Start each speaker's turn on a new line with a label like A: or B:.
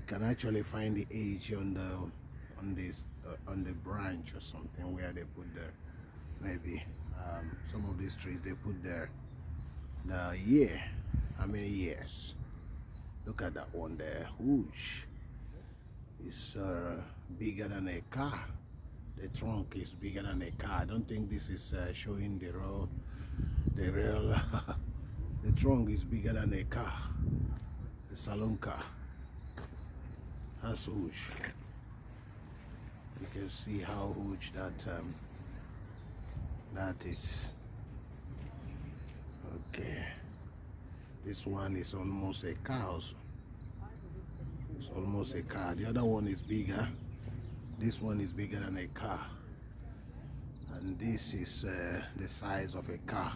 A: You can actually find the age on the branch or something where they put there. Maybe some of these trees they put there the year, how many years. Look at that one there, huge. It's bigger than a car. The trunk is bigger than a car. I don't think this is showing the real the trunk is bigger than a car, the saloon car. That's huge. You can see how huge that is. Okay, this one is almost a car also. It's almost a car. The other one is bigger. This one is bigger than a car, and this is the size of a car.